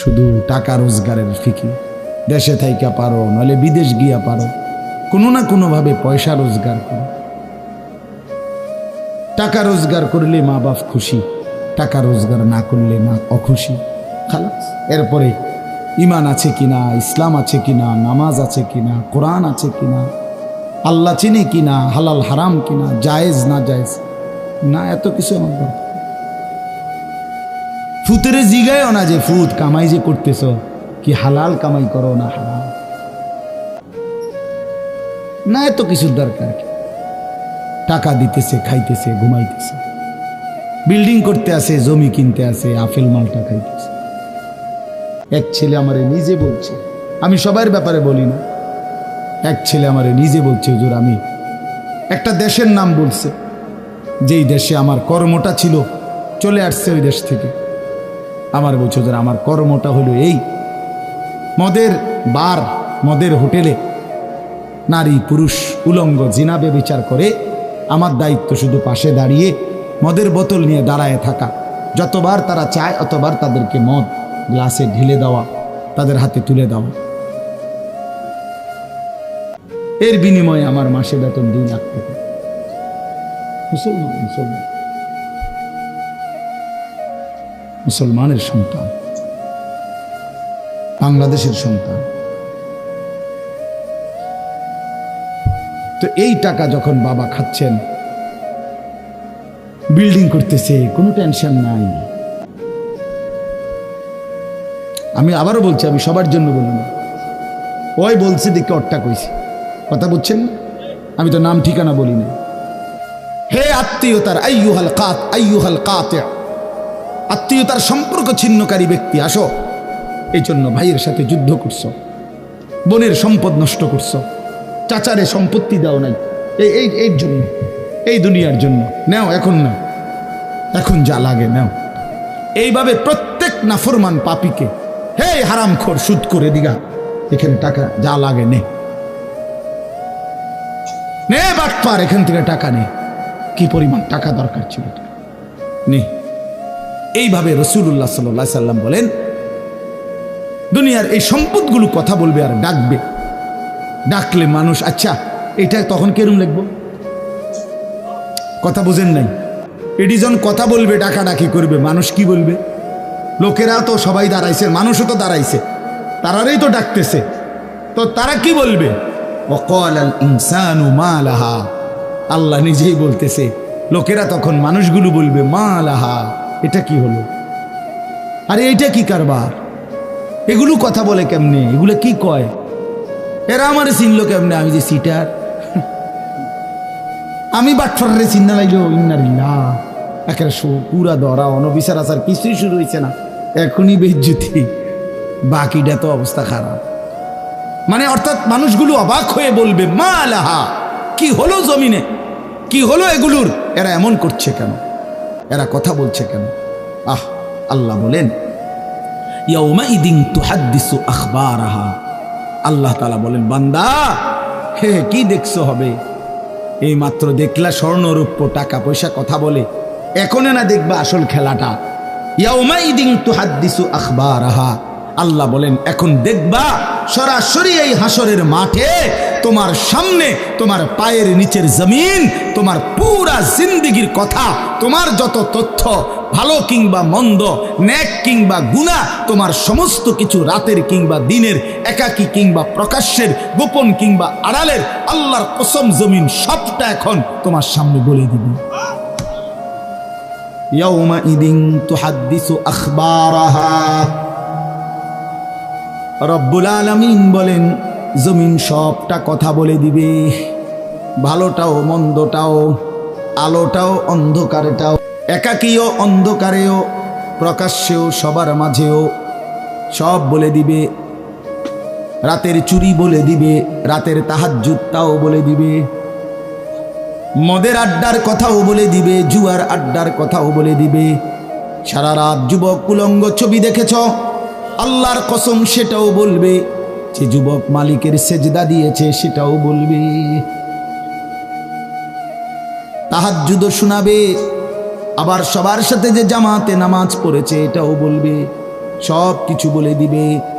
শুধু টাকা রোজগারের ফিকি। দেশে থাইকা পারো, নইলে বিদেশ গিয়া পারো, কোনো না কোনোভাবে পয়সা রোজগার করো। টাকা রোজগার করলে মা বাপ খুশি, টাকা রোজগার না করলে মা অখুশি। খালাস। এরপরে ইমান আছে কিনা, ইসলাম আছে কিনা, নামাজ আছে কিনা, কোরআন আছে কিনা, আল্লাহ চিনি কিনা, হালাল হারাম কিনা, জায়েজ না জায়েজ না, এত কিছু আমার দরকার। ফুতের জিগায়ও না যে ফুত কামাই যে করতেছ কি হালাল কামাই করো না হারাম, না এত কিছুর দরকার কি। টাকা দিতেছে, খাইতেছে, ঘুমাইতেছে, বিল্ডিং করতে আসে, জমি কিনতে আসে, আপেল মালটা খাইতেছে। এক ছেলে আমারে নিজে বলছে, আমি সবার ব্যাপারে বলি না, এক ছেলে আমারে নিজে বলছে, হুজুর আমি একটা দেশের নাম বলছে, যেই দেশে আমার কর্মটা ছিল, চলে আসছে ওই দেশ থেকে। আমার বলছে, হুজুর আমার কর্মটা হলো এই, মদের বার, মদের হোটেলে নারী পুরুষ উলঙ্গ জিনাবে বিচার করে, আমার দায়িত্ব শুধু পাশে দাঁড়িয়ে মদের বোতল নিয়ে দাঁড়ায় থাকা। যতবার তারা চায় অতবার তাদেরকে মদ গ্লাসে ঢেলে দেওয়া, তাদের হাতে তুলে দেওয়া। এর বিনিময়ে আমার মাসে বেতন 2 লাখ টাকা। মুসলমান মুসলমান মুসলমানের সন্তান, বাংলাদেশের সন্তান। তো এই টাকা যখন বাবা খাচ্ছেন, বিল্ডিং করতেছে, কোনো টেনশন নাই। আমি আবারও বলছি, আমি সবার জন্য বলি না, ওই বলছে দেখে অট্টা কইছি, কথা বুঝছেন না? আমি তো নাম ঠিকানা বলি না। হে আত্মীয়তার আইয়ুহাল কাতি', আত্মীয়তার সম্পর্ক ছিন্নকারী ব্যক্তি, আসো। এই জন্য ভাইয়ের সাথে যুদ্ধ করছো, বোনের সম্পদ নষ্ট করছো, চাচারে সম্পত্তি দাও নাই, এই জন্য, এই দুনিয়ার জন্য নাও, এখন না, এখন যা লাগে নাও। এইভাবে প্রত্যেক নাফরমান পাপীকে, হে হারামখোর সুদ করে দিগা, এখানে টাকা যা লাগে নে, নে বাটপার, এখান থেকে টাকা নে, কি পরিমাণ টাকা দরকার ছিল নে। এইভাবে রাসূলুল্লাহ সাল্লাল্লাহু আলাইহি সাল্লাম বলেন, দুনিয়ার এই সম্পদগুলো কথা বলবে আর ডাকবে, ডাকলে মানুষ, আচ্ছা এটা তখন কেরম লিখবো, কথা বুঝেন নাই? এডিজন কথা বলবে, ডাকাডাকি করবে, মানুষ কি বলবে? লোকেরা তো সবাই দাঁড়াইছে, মানুষও তো দাঁড়াইছে, তারারই তো ডাকতেছে, তো তারা কি বলবে? ওয়াকালাল ইনসানু মা লাহা, আল্লাহ নিজেই বলতেছে, লোকেরা তখন মানুষগুলো বলবে মা লাহা, এটা কি হলো, আরে এইটা কি কারবার, এগুলো কথা বলে কেমনে, এগুলো কি কয়, এরা আমারে চিনলো কেমনে, আমি যে সিটার, আমি বাটফারে চিন্না লাইলো, ইন্নালিল্লাহ, একেবারে পুরা ধরা, অনবিচার আচার কিছুই শুরু হয়েছে না, এখনই বেজ্জতি, বাকিটা তো অবস্থা খারাপ। মানে অর্থাৎ মানুষগুলো অবাক হয়ে বলবে মা লাহা, কি হলো জমিনে, কি হলো এগুলোর, এরা এমন করছে কেন, এরা কথা বলছে কেন? আল্লাহ বলেন ইয়াউমাইদিন তুহাদ্দিসু আখবারাহা, আল্লাহ তাআলা বলেন, বান্দা হে কি দেখছো হবে, এই মাত্র দেখলা স্বর্ণ রূপ্য টাকা পয়সা কথা বলে, এখনো না দেখবা আসল খেলাটা। ইয়াউমাইদিন তুহাদ্দিসু আখবারাহা, আল্লাহ বলেন এখন দেখবা সরাসরি এই হাসরের মাঠে তোমার সামনে, তোমার পায়ের নিচের জমিন, তোমার পুরা জিন্দেগির কথা, তোমার যত তথ্য, ভালো কিংবা মন্দ, নেক কিংবা গুনাহ, তোমার সমস্ত কিছু, রাতের কিংবা দিনের, একাকী কিংবা প্রকাশ্যের, গোপন কিংবা আড়ালের, আল্লাহর কসম জমিন সবটা এখন তোমার সামনে বলে দিবে। ইয়াউমাইদিন তুহাদ্দিসু আখবারাহা, রব্বুল আলামিন বলেন জমিন সবটা কথা বলে দিবে, ভালোটাও মন্দটাও, আলোটাও অন্ধকারেটাও, একাকীও অন্ধকারেও, প্রকাশ্যেও সবার মাঝেও, সব বলে দিবে। রাতের চুরি বলে দিবে, রাতের তাহাজ্জুদটাও বলে দিবে, মদের আড্ডার কথাও বলে দিবে, জুয়ার আড্ডার কথাও বলে দিবে। সারা রাত যুবক উলঙ্গ ছবি দেখেছ, আল্লাহর কসম সেটাও বলবে, যে যুবক মালিকের সেজদা দিয়েছে সেটাও বলবে, তাহাজ্জুদও শোনাবে, আবার সবার সাথে যে জামাতে নামাজ পড়েছে এটাও বলবে। সব কিছু বলে দিবে।